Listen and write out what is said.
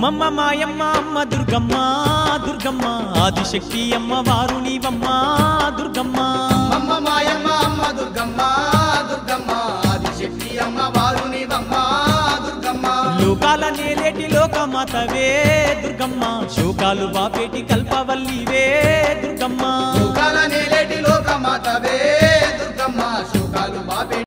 అమ్మమ్మ మాయమ్మ అమ్మ దుర్గమ్మ దుర్గమ్మ ఆదిశక్తి అమ్మ వారు నీవమ్మ దుర్గమ్మ అమ్మ మాయమ్మ అమ్మ దుర్గమ్మ దుర్గమ్మ ఆదిశక్తి అమ్మ వారు నీవమ్మ దుర్గమ్మ లోకాల నేలేటి లోకమాతవే దుర్గమ్మ శోకాలు బాపేటి కల్పవల్లివే దుర్గమ్మ లోకాల నేలేటి లోకమాతవే దుర్గమ్మ శోకాలు బాపే